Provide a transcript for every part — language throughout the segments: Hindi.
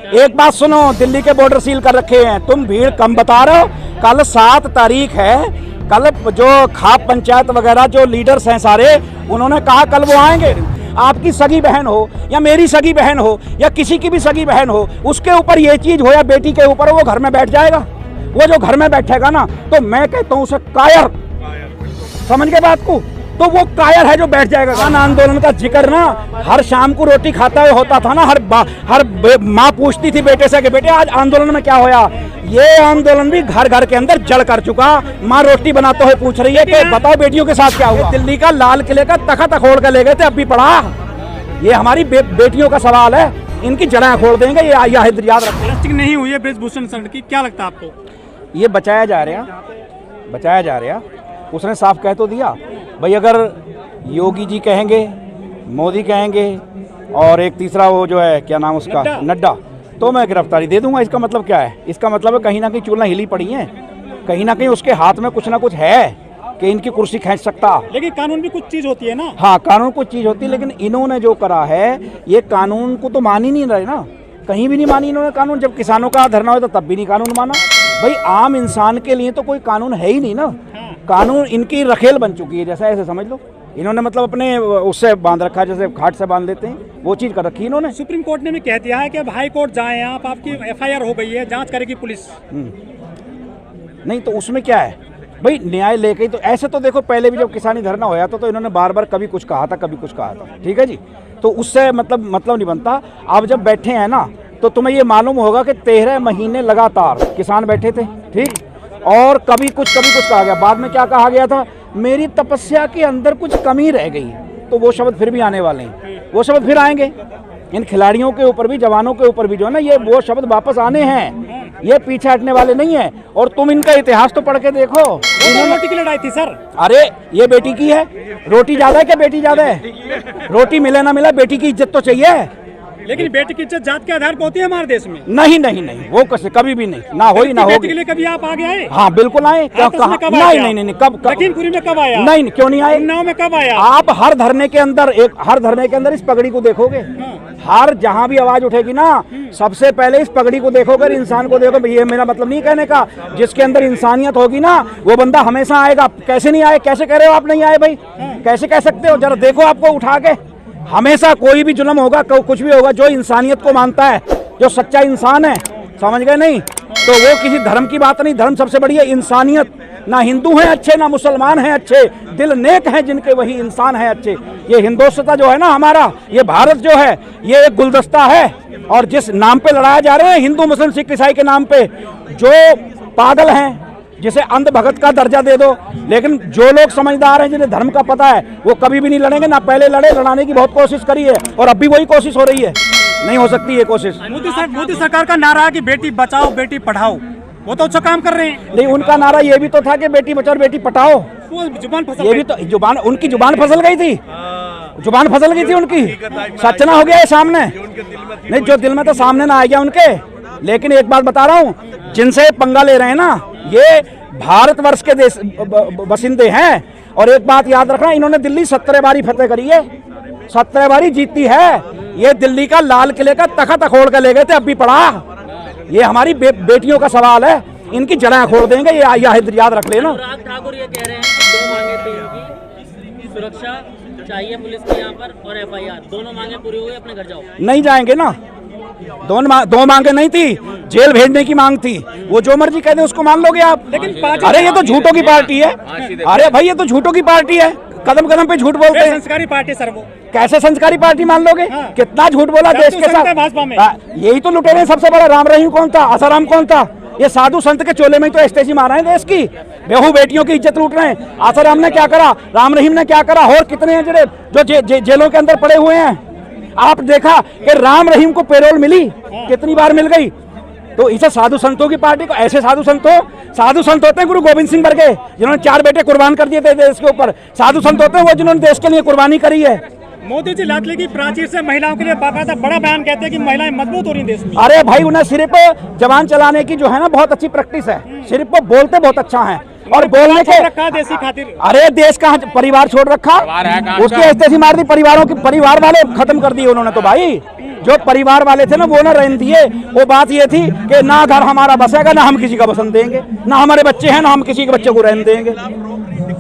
एक बात सुनो, दिल्ली के बॉर्डर सील कर रखे हैं, तुम भीड़ कम बता रहे हो। कल 7 तारीख है, कल जो खाप पंचायत वगैरह जो लीडर्स हैं सारे, उन्होंने कहा कल वो आएंगे। आपकी सगी बहन हो या मेरी सगी बहन हो या किसी की भी सगी बहन हो, उसके ऊपर ये चीज हो या बेटी के ऊपर, वो घर में बैठ जाएगा। वो जो घर में बैठेगा ना, तो मैं कहता हूँ उसे कायर, समझ गए बात को, तो वो कायर है जो बैठ जाएगा। किसान आंदोलन का जिक्र ना हर शाम को रोटी खाता हुआ होता था ना, हर माँ पूछती थी बेटे से कि बेटे आज आंदोलन में क्या होया। ये आंदोलन भी घर घर के अंदर जड़ कर चुका। माँ रोटी बनाते हुए पूछ रही है कि बताओ बेटियों के साथ क्या हुआ। दिल्ली का लाल किले का तख्त खोल कर ले गए थे, अब भी पड़ा। ये हमारी बेटियों का सवाल है, इनकी जड़ें खोल देंगे। ये याद रखें। नहीं हुई है ब्रिजभूषण शरण की, क्या लगता है आपको? ये बचाया जा रहा। उसने साफ कह तो दिया भाई, अगर योगी जी कहेंगे, मोदी कहेंगे और एक तीसरा वो जो है क्या नाम उसका, नड्डा, तो मैं गिरफ्तारी दे दूंगा। इसका मतलब क्या है? इसका मतलब है कहीं ना कहीं चूल्हा हिली पड़ी है, कहीं ना कहीं उसके हाथ में कुछ ना कुछ है कि इनकी कुर्सी खींच सकता। लेकिन कानून भी कुछ चीज होती है ना। हाँ, कानून कुछ चीज होती है, लेकिन इन्होंने जो करा है ये कानून को तो मान ही नहीं रहे ना, कहीं भी नहीं मानी इन्होंने कानून। जब किसानों का धरना हुआ तब भी नहीं कानून माना। भाई आम इंसान के लिए तो कोई कानून है ही नहीं ना। कानून इनकी रखेल बन चुकी है, जैसा ऐसे समझ लो। इन्होंने मतलब अपने उससे बांध रखा, जैसे घाट से बांध लेते हैं, वो चीज कर रखी इन्होंने। सुप्रीम कोर्ट ने भी कह दिया है कि अब हाई कोर्ट जाएं आप, आपकी एफआईआर हो गई है, जांच करेगी पुलिस। नहीं तो उसमें क्या है भाई, न्याय लेके ही तो। ऐसे तो देखो पहले भी जब किसानी धरना होया तो इन्होंने बार बार कभी कुछ कहा था, कभी कुछ कहा था, ठीक है जी। तो उससे मतलब नहीं बनता। अब जब बैठे हैं ना, तो तुम्हें ये मालूम होगा कि 13 महीने लगातार किसान बैठे थे, ठीक, और कभी कुछ कहा गया। बाद में क्या कहा गया था? मेरी तपस्या के अंदर कुछ कमी रह गई। तो वो शब्द फिर भी आने वाले हैं, वो शब्द फिर आएंगे। इन खिलाड़ियों के ऊपर भी, जवानों के ऊपर भी जो है ना, ये वो शब्द वापस आने हैं, ये पीछे हटने वाले नहीं है। और तुम इनका इतिहास तो पढ़ के देखो। रोटी की लड़ाई थी सर। अरे ये बेटी की है, रोटी ज्यादा है क्या बेटी ज्यादा है? रोटी मिले ना मिले, बेटी की इज्जत तो चाहिए। लेकिन बेटी की इज्जत जात के आधार पर होती है हमारे देश में। नहीं, वो कभी भी नहीं, ना होई ना होगी। बेटी के लिए कभी आप आगे आए? हाँ बिल्कुल आए। नहीं, कब लखीमपुरी में कब आया? नहीं, क्यों नहीं आए? उन्नाव में कब आया? आप हर धरने के अंदर इस पगड़ी को देखोगे। हर जहाँ भी आवाज उठेगी ना, सबसे पहले इस पगड़ी को देखोगे, इंसान को देखोगे। ये मेरा मतलब नहीं कहने का, जिसके अंदर इंसानियत होगी ना, वो बंदा हमेशा आएगा। कैसे नहीं आए? कैसे कह रहे हो आप नहीं आए भाई? कैसे कह सकते हो? जरा देखो आपको उठा के। हमेशा कोई भी जुल्म होगा, कुछ भी होगा, जो इंसानियत को मानता है, जो सच्चा इंसान है, समझ गए नहीं? तो वो किसी धर्म की बात नहीं। धर्म सबसे बड़ी है इंसानियत। ना हिंदू हैं अच्छे, ना मुसलमान हैं अच्छे, दिल नेक हैं जिनके, वही इंसान हैं अच्छे। ये हिंदुस्तान जो है ना हमारा, ये भारत जो है, ये एक गुलदस्ता है। और जिस नाम पे लड़ाया जा रहे हैं, हिंदू मुस्लिम सिख ईसाई के नाम पे, जो पागल हैं, जिसे अंध भगत का दर्जा दे दो। लेकिन जो लोग समझदार हैं, जिन्हें धर्म का पता है, वो कभी भी नहीं लड़ेंगे। ना पहले लड़े, लड़ाने की बहुत कोशिश करी है और अब भी वही कोशिश हो रही है। नहीं हो सकती ये कोशिश। मोदी सरकार का नारा है कि बेटी बचाओ बेटी पढ़ाओ, वो तो अच्छा काम कर रहे हैं। नहीं, उनका नारा ये भी तो था कि बेटी बचाओ बेटी पढ़ाओ। वो जुबान फसल, ये भी तो उनकी जुबान फसल गई थी। जुबान फसल गई थी उनकी। सच ना हो गया है सामने, नहीं जो दिल में तो सामने ना आ गया उनके। लेकिन एक बात बता रहा हूँ, जिनसे पंगा ले रहे हैं ना, ये भारतवर्ष के देश बसिंदे हैं। और एक बात याद रखना, इन्होंने दिल्ली 17 बारी फतेह करी है, 17 बारी जीती है। ये दिल्ली का लाल किले का तख्त खोल कर ले गए थे, अब भी पड़ा। ये हमारी बेटियों का सवाल है, इनकी जड़ें खोल देंगे। ये याद रख लेना। अनुराग ठाकुर ये कह रहे हैं कि 2 मांगे थी इनकी, सुरक्षा चाहिए पुलिस की यहाँ पर और एफआईआर, दोनों मांगे पूरी हो गई, अपने घर जाओ। नहीं जाएंगे ना, दो मांगे नहीं थी, जेल भेजने की मांग थी। वो जो मर्जी कह दे उसको मान लोगे आप? लेकिन अरे ये तो झूठों की पार्टी है। अरे भाई ये तो झूठों की पार्टी है, कदम कदम पे झूठ बोलते हैं। संस्कारी पार्टी सर वो। कैसे संस्कारी पार्टी मान लोगे? कितना झूठ बोला देश के साथ। भाजपा में यही तो लुटेरे सबसे बड़ा। राम रहीम कौन था? आसाराम कौन था? ये साधु संत के चोले में तो एस्टेसी मारा है देश की। बेहू बेटियों की इज्जत लूट रहे हैं। आसाराम ने क्या करा? राम रहीम ने क्या करा? और कितने हैं जो जेलों के अंदर पड़े हुए हैं? आप देखा कि राम रहीम को पेरोल मिली, कितनी बार मिल गई? तो इसे साधु संतों की पार्टी को, ऐसे साधु संत होते हैं गुरु गोविंद सिंह वर्गे, जिन्होंने 4 बेटे कुर्बान कर दिए थे देश के ऊपर। साधु संत होते हैं वो जिन्होंने देश के लिए कुर्बानी करी है। मोदी जी लाडली की प्राचीर से महिलाओं के लिए बाकायदा बड़ा बयान कहते हैं कि महिलाएं मजबूत हो रही देश में। अरे भाई उन्हें सिर्फ जबान चलाने की जो है ना बहुत अच्छी प्रैक्टिस है, सिर्फ वो बोलते बहुत अच्छा है। और बोलने के रखा देश की खातिर। अरे देश का परिवार छोड़ रखा, उसकी ऐसी मार दी, परिवार वाले खत्म कर दिए उन्होंने तो भाई। जो परिवार वाले थे ना वो ना रहने दिए। वो बात ये थी कि ना घर हमारा बसेगा, ना हम किसी का बसन देंगे, ना हमारे बच्चे हैं, ना हम किसी के बच्चे को रहने देंगे।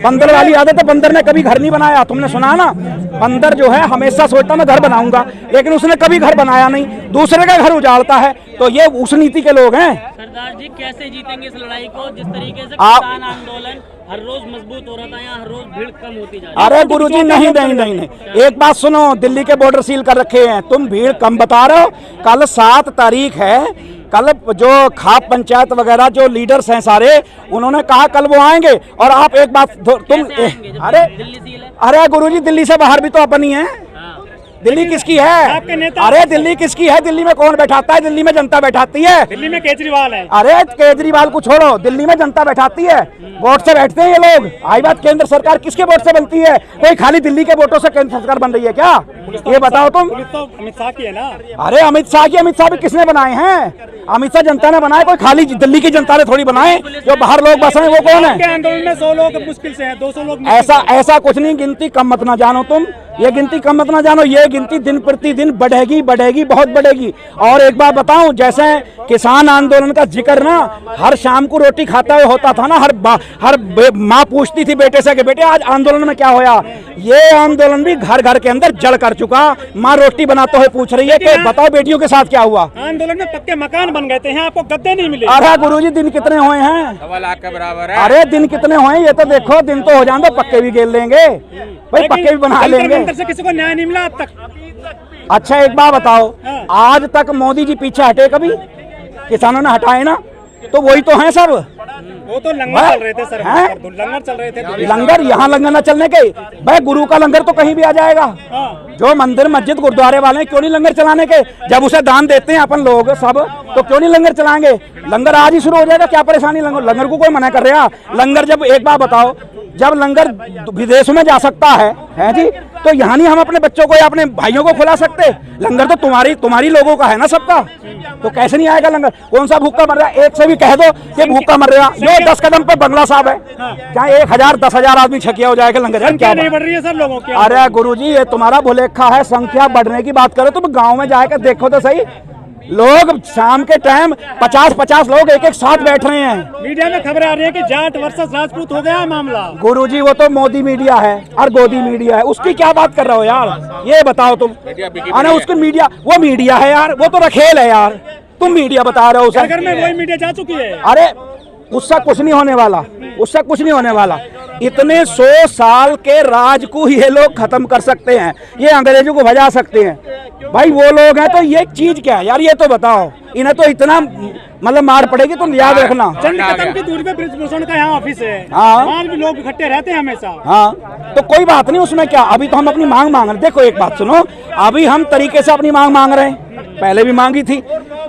बंदर वाली आदत है, बंदर ने कभी घर नहीं बनाया, तुमने सुना ना। बंदर जो है हमेशा सोचता मैं घर बनाऊंगा, लेकिन उसने कभी घर बनाया नहीं, दूसरे का घर उजाड़ता है। तो ये उस नीति के लोग हैं। सरदार जी कैसे जीतेंगे इस लड़ाई को, जिस तरीके से आप- किसान आंदोलन हर रोज मजबूत हो रहा था, यहाँ हर रोज भीड़ कम होती जा रही है। अरे गुरुजी नहीं नहीं नहीं नहीं, एक बात सुनो, दिल्ली के बॉर्डर सील कर रखे हैं, तुम भीड़ कम बता रहे हो। कल 7 तारीख है, कल जो खाप पंचायत वगैरह जो लीडर्स हैं सारे, उन्होंने कहा कल वो आएंगे। और आप एक बात तुम कैसे आएंगे जब अरे दिल्ली सील है? अरे गुरुजी दिल्ली से बाहर भी तो अपनी है। हाँ। दिल्ली किसकी आपके है? नेता- अरे दिल्ली किसकी है? दिल्ली में कौन बैठाता है? दिल्ली में जनता बैठाती है। दिल्ली में केजरीवाल है। अरे केजरीवाल को छोड़ो, दिल्ली में जनता बैठाती है, वोट से बैठते हैं ये लोग। आई बात, केंद्र सरकार किसके वोट से बनती है? कोई खाली दिल्ली के वोटों से केंद्र सरकार बन रही है क्या? ये बताओ तुम। पुलिस तो अमित शाह की है ना। अरे अमित शाह भी किसने बनाए हैं? अमित शाह जनता ने बनाए, कोई खाली दिल्ली की जनता ने थोड़ी बनाए। जो बाहर लोग बस हैं वो कौन है? के आंदोलन में 100 लोग मुश्किल से हैं, 200 लोग मुश्किल ऐसा कुछ नहीं, गिनती कम मत ना जानो तुम, ये गिनती कम मत ना जानो, ये गिनती दिन प्रतिदिन बढ़ेगी बढ़ेगी, बहुत बढ़ेगी। और एक बात बताऊं, जैसे किसान आंदोलन का जिक्र ना हर शाम को रोटी खाता हुआ होता था ना, हर माँ पूछती थी बेटे से कि बेटे आज आंदोलन में क्या होया। ये आंदोलन भी घर घर के अंदर जड़ कर चुका। माँ रोटी बनाते हुए पूछ रही है कि बताओ बेटियों के साथ क्या हुआ। आंदोलन में पक्के मकान बन गए थे, यहाँ आपको गद्दे नहीं मिले। अरे गुरुजी दिन कितने हुए हैं? 1.25 लाख के बराबर है। अरे दिन कितने हुए हैं ये तो देखो, दिन तो हो जाए तो पक्के भी गेल लेंगे भाई, पक्के भी बना जंतर लेंगे। मंतर से किसी को न्याय नहीं मिला आज तक। अच्छा एक बात बताओ, हाँ। आज तक मोदी जी पीछे हटे कभी? किसानों ने हटाए ना, तो वही तो हैं सब। वो तो लंगर चल रहे थे सर, हैं? लंगर चल रहे थे। लंगर यहाँ लंगर न चलने के भाई, गुरु का लंगर तो कहीं भी आ जाएगा। हाँ। जो मंदिर मस्जिद गुरुद्वारे वाले हैं, क्यों नहीं लंगर चलाने के? जब उसे दान देते हैं अपन लोग सब, तो क्यों नहीं लंगर चलाएंगे? लंगर आज ही शुरू हो जाएगा, क्या परेशानी? लंगर को कोई मना कर रहा? लंगर जब, एक बात बताओ, जब लंगर विदेशों में जा सकता है जी, तो यहाँ नहीं हम अपने बच्चों को या अपने भाइयों को खिला सकते? लंगर तो तुम्हारी लोगों का है ना, सबका, तो कैसे नहीं आएगा लंगर? कौन सा भूखा मर रहा है? एक से भी कह दो कि भूखा मर रहा। ये 10 कदम पे बंगला साहब है, क्या 1000 10,000 आदमी छकिया हो जाएगा लंगर? यार क्या नहीं बढ़ रही है सर लोगों की। अरे गुरुजी ये तुम्हारा भुलेखा है, संख्या बढ़ने की बात करो। तुम गांव में जाकर देखो तो सही, लोग शाम के टाइम 50-50 लोग एक साथ बैठ रहे हैं। मीडिया में खबरें आ रही है कि जाट वर्सेस राजपूत हो गया है मामला। गुरुजी वो तो मोदी मीडिया है और गोदी मीडिया है, उसकी क्या बात कर रहे हो यार? ये बताओ तुम। अरे उसकी मीडिया, वो मीडिया है यार, वो तो रखेल है यार, तुम मीडिया बता रहे हो उसे। घर में वही मीडिया जा चुकी है। अरे उससे कुछ नहीं होने वाला, उससे कुछ नहीं होने वाला। इतने 100 साल के राज को ये लोग खत्म कर सकते हैं, ये अंग्रेजों को भजा सकते हैं भाई, वो लोग हैं। तो ये चीज क्या है यार, ये तो बताओ। इन्हें तो इतना मतलब मार पड़ेगी, तुम याद रखना। चंद कदम की दूरी पे ब्रिजभूषण का यहाँ ऑफिस है, हाँ। वहाँ भी लोग इकट्ठे रहते हैं हमेशा। हाँ तो कोई बात नहीं, उसमें क्या। अभी तो हम अपनी मांग मांग रहे। देखो एक बात सुनो, अभी हम तरीके से अपनी मांग मांग रहे हैं, पहले भी मांगी थी।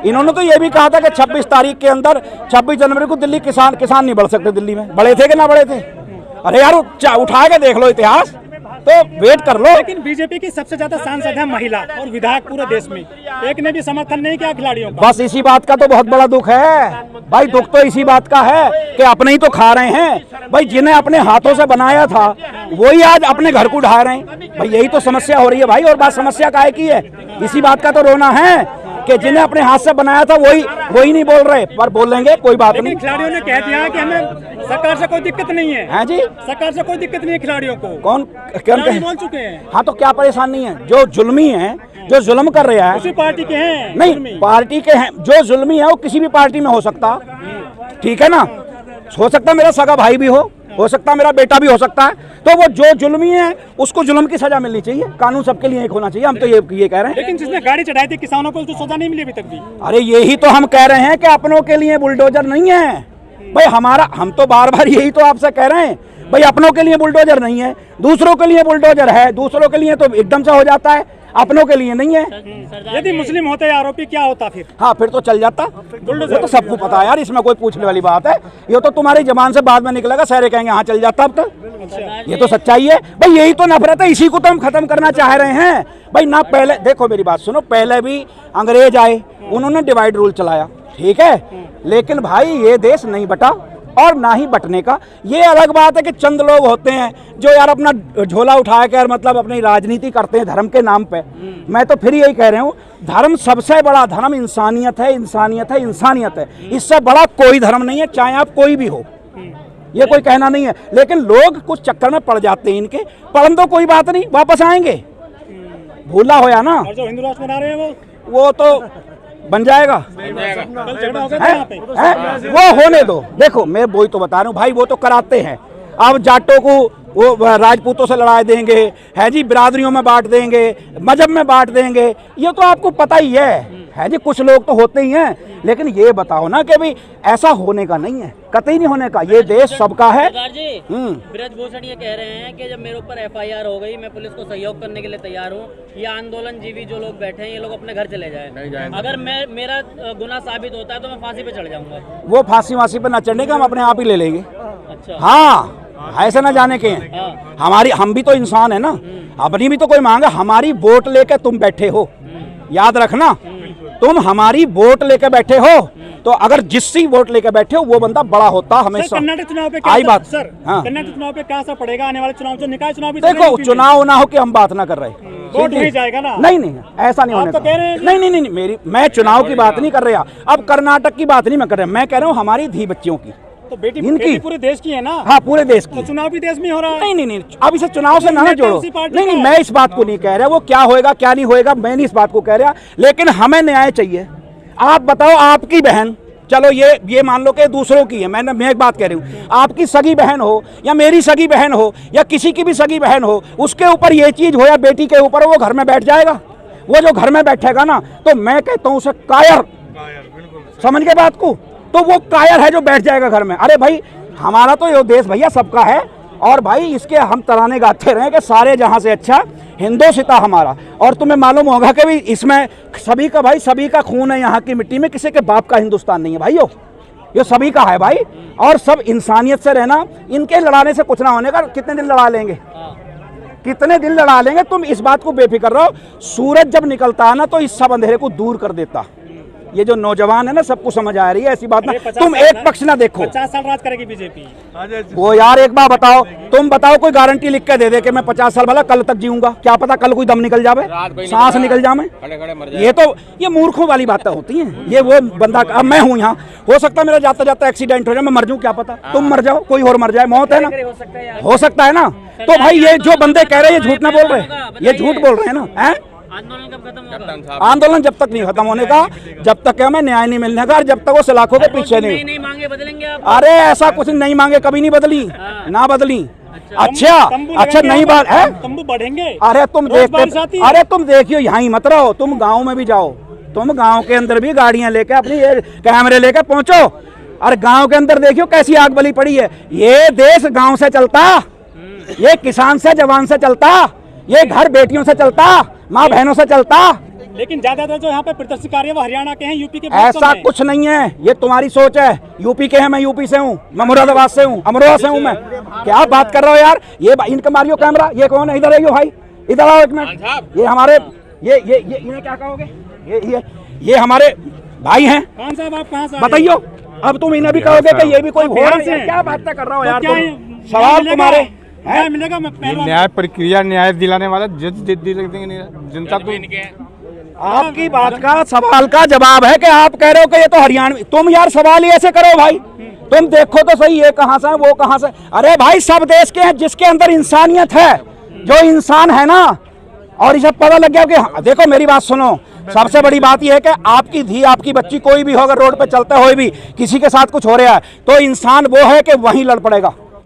इन्होंने तो ये भी कहा था कि 26 तारीख के अंदर, 26 जनवरी को दिल्ली किसान नहीं बढ़ सकते। दिल्ली में बढ़े थे कि ना बढ़े थे? अरे यार उठा के देख लो इतिहास, तो वेट कर लो। लेकिन बीजेपी की सबसे ज्यादा सांसद है महिला और विधायक पूरे देश में, एक ने भी समर्थन नहीं किया खिलाड़ियों का। बस इसी बात का तो बहुत बड़ा दुख है भाई, दुख तो इसी बात का है कि अपने ही तो खा रहे हैं भाई, जिन्हें अपने हाथों से बनाया था वही आज अपने घर को ढा रहे हैं भाई। यही तो समस्या हो रही है भाई, और बात समस्या काहे की है? इसी बात का तो रोना है कि जिन्हें अपने हाथ से बनाया था वही नहीं बोल रहे, पर बोलेंगे कोई बात नहीं। खिलाड़ियों ने कह दिया कि हमें सरकार से कोई दिक्कत नहीं है। हैं जी, सरकार से कोई दिक्कत नहीं है खिलाड़ियों को। कौन बोल चुके हैं। हाँ तो क्या परेशान नहीं है? जो जुल्मी है, जो जुल्म कर रहा है, उसी पार्टी के हैं। नहीं पार्टी के हैं। जो जुल्मी है वो किसी भी पार्टी में हो सकता, ठीक है ना? हो सकता मेरा सगा भाई भी हो सकता मेरा बेटा भी हो सकता है। तो वो जो जुल्मी है उसको जुल्म की सजा मिलनी चाहिए, कानून सबके लिए एक होना चाहिए। हम तो ये कह रहे हैं। लेकिन जिसने गाड़ी चढ़ाई थी किसानों को, उसको सजा नहीं मिली अभी तक भी। अरे यही तो हम कह रहे हैं कि अपनों के लिए बुलडोजर नहीं है भाई हमारा। हम तो बार बार यही तो आपसे कह रहे हैं भाई, अपनों के लिए बुलडोजर नहीं है, दूसरों के लिए बुलडोजर है। दूसरों के लिए तो एकदम से हो जाता है, अपनों के लिए नहीं है। यदि मुस्लिम होते आरोपी क्या होता फिर? हाँ फिर तो चल जाता, वो तो सबको पता है यार, इसमें कोई पूछने वाली बात है? ये तो तुम्हारी जबान से बाद में निकलेगा, सारे कहेंगे हाँ चल जाता। अब तो ये तो सच्चाई है भाई, यही तो नफरत है, इसी को तो हम खत्म करना चाह रहे हैं भाई। ना पहले देखो मेरी बात सुनो, पहले भी अंग्रेज आए, उन्होंने डिवाइड रूल चलाया, ठीक है, लेकिन भाई ये देश नहीं बटा। और ना ही बंटने का। ये अलग बात है कि चंद लोग होते हैं जो यार अपना झोला उठा कर मतलब अपनी राजनीति करते हैं धर्म के नाम पे। मैं तो फिर यही कह रहा हूँ, धर्म सबसे बड़ा धर्म इंसानियत है, इंसानियत है, इंसानियत है। इससे बड़ा कोई धर्म नहीं है, चाहे आप कोई भी हो, ये कोई कहना नहीं है। लेकिन लोग कुछ चक्कर में पड़ जाते हैं इनके। पढ़न तो कोई बात नहीं, वापस आएंगे, भूला होया ना। और जो हिंदू राष्ट्र बना रहे हैं वो तो बन जाएगा, कल झगड़ा हो गया था यहाँ पे। वो होने दो। देखो मैं वही तो बता रहा हूँ भाई, वो तो कराते हैं। अब जाटों को वो राजपूतों से लड़ा देंगे, है जी, बिरादरियों में बांट देंगे, मजहब में बांट देंगे, ये तो आपको पता ही है जी। कुछ लोग तो होते ही हैं, लेकिन ये बताओ ना कि भाई ऐसा होने का नहीं है, कतई नहीं होने का। ये देश सबका है। ब्रजभूषण ये कह रहे हैं कि जब मेरे ऊपर FIR हो गई, मैं पुलिस को सहयोग करने के लिए तैयार हूँ। ये आंदोलन जीवी जो लोग बैठे हैं, ये लोग अपने घर चले जाएं। अगर मेरा गुनाह साबित होता है तो मैं फांसी पे चढ़ जाऊंगा। वो फांसी वासी पे ना चढ़ने का, हम अपने आप ही ले लेंगे। अच्छा, हाँ, ऐसे ना जाने के हैं। हमारी, हम भी तो इंसान है ना, अपनी भी तो कोई मांगे। हमारी वोट लेके तुम बैठे हो, याद रखना, तुम हमारी वोट लेके बैठे हो, तो अगर जिससी वोट लेके बैठे हो वो बंदा बड़ा होता हमेशा। कर्नाटक चुनाव पे क्या आई बात सर, हाँ। कर्नाटक चुनाव पे क्या असर पड़ेगा? आने वाले चुनाव, जो निकाय चुनाव भी देखो, चुनाव ना हो कि हम बात ना कर रहे, वोट नहीं जाएगा ना। नहीं, ऐसा नहीं होने तो कह रहे हैं का। नहीं, मेरी, मैं चुनाव की बात नहीं कर रहा। अब कर्नाटक की बात नहीं मैं कर रहा, मैं कह रहा हूँ हमारी धी बच्चियों की, तो बेटी इनकी पूरे देश की है ना। हाँ, पूरे देश की। तो चुनाव भी देश में हो रहा है। नहीं, अब इसे चुनाव से ना जोड़ो। उसी पार्टी नहीं, का मैं इस बात को नहीं कह रहा, वो क्या होएगा क्या नहीं होएगा, मैं नहीं इस बात को कह रहा। लेकिन हमें न्याय चाहिए। आप बताओ, आपकी बहन, चलो ये मान लो कि दूसरों की है, मैं एक बात कह रही हूँ, आपकी सगी बहन हो या मेरी सगी बहन हो या किसी की भी सगी बहन हो, उसके ऊपर ये चीज हो या बेटी के ऊपर, वो घर में बैठ जाएगा। वो जो घर में बैठेगा ना, तो मैं कहता हूँ उसे कायर, समझ के बात को, तो वो कायर है जो बैठ जाएगा घर में। अरे भाई, हमारा तो ये देश भैया सबका है, और भाई इसके हम तराने गाते रहे कि सारे जहां से अच्छा हिंदोसिता हमारा। और तुम्हें मालूम होगा कि भाई इसमें सभी का, भाई सभी का खून है यहाँ की मिट्टी में, किसी के बाप का हिंदुस्तान नहीं है भाइयों, ये सभी का है भाई। और सब इंसानियत से रहना, इनके लड़ाने से कुछ ना होने का। कितने दिन लड़ा लेंगे, कितने दिन लड़ा लेंगे, तुम इस बात को बेफिक्र रहो। सूरज जब निकलता है ना, तो इस सब अंधेरे को दूर कर देता। ये जो नौजवान है ना, सबको समझ आ रही है, ऐसी बात ना। तुम एक पक्ष ना देखो। 50 साल राज करेगी बीजेपी। वो यार एक बार बताओ, तुम बताओ कोई गारंटी लिख के दे दे कि मैं 50 साल भला कल तक जीऊंगा? क्या पता कल कोई दम निकल जावे, सांस निकल जाए। ये मूर्खों वाली बातें होती हैं। ये वो बंदा, अब मैं हूँ यहाँ, हो सकता है मेरा जाता जाता एक्सीडेंट हो जाए, मैं मर जाऊँ, क्या पता, तुम मर जाओ, कोई और मर जाए, मौत है ना, हो सकता है ना। तो भाई ये जो बंदे कह रहे हैं, ये झूठ ना बोल रहे, ये झूठ बोल रहे हैं ना। है आंदोलन कब खत्म होगा? आंदोलन जब तक नहीं खत्म होने का, जब तक हमें न्याय नहीं मिलने का, और जब तक वो सलाखों के पीछे नहीं मांगे बदलेंगे आप? अरे ऐसा कुछ नहीं मांगे, कभी नहीं बदली, ना बदली। अच्छा नहीं बात है, तंबू बढ़ेंगे। अरे तुम देखते, अरे तुम देखियो, यहाँ ही मत रहो, तुम गाँव में भी जाओ, तुम गाँव के अंदर भी गाड़ियां लेके अपनी कैमरे लेके पहुंचो, और गाँव के अंदर देखियो कैसी आग बली पड़ी है। ये देश गाँव से चलता, ये किसान से, जवान से चलता, ये घर बेटियों से चलता, माँ बहनों से चलता। लेकिन ज्यादातर जो यहाँ पे प्रदर्शनकारी है वो हरियाणा के हैं, यूपी के। ऐसा कुछ नहीं है, ये तुम्हारी सोच है। यूपी के हैं, मैं यूपी से हूँ, मैं मुरादाबाद से हूँ, अमरोहा से हूँ मैं। क्या बात कर रहे हो यार? ये इनका मारियो कैमरा, ये कौन है? इधर आइयो भाई, इधर आओ एक मिनट। ये हमारे ये इन्हें क्या कहोगे? ये हमारे भाई हैं। खान साहब, आप कहाँ से बताइयो? अब तुम इन्हें भी कहोगे कि ये भी कोई हो रहा है? क्या बात कर रहा हो यार? सवाल तुम्हारे मिलेगा। न्याय प्रक्रिया, न्याय दिलाने वाला जज जनता को। आपकी बात का, सवाल का जवाब है कि आप कह रहे हो कि ये तो हरियाणवी। तुम यार सवाल ही ऐसे करो भाई, तुम देखो तो सही, ये कहां से है, वो कहां से। अरे भाई सब देश के हैं जिसके अंदर इंसानियत है, जो इंसान है ना, और इसे पता लग गया कि देखो मेरी बात सुनो, सबसे बड़ी बात यह है कि आपकी धी, आपकी बच्ची, कोई भी हो, अगर रोड पे चलते हुए भी किसी के साथ कुछ हो रहा है, तो इंसान वो है कि वहीं लड़ पड़ेगा।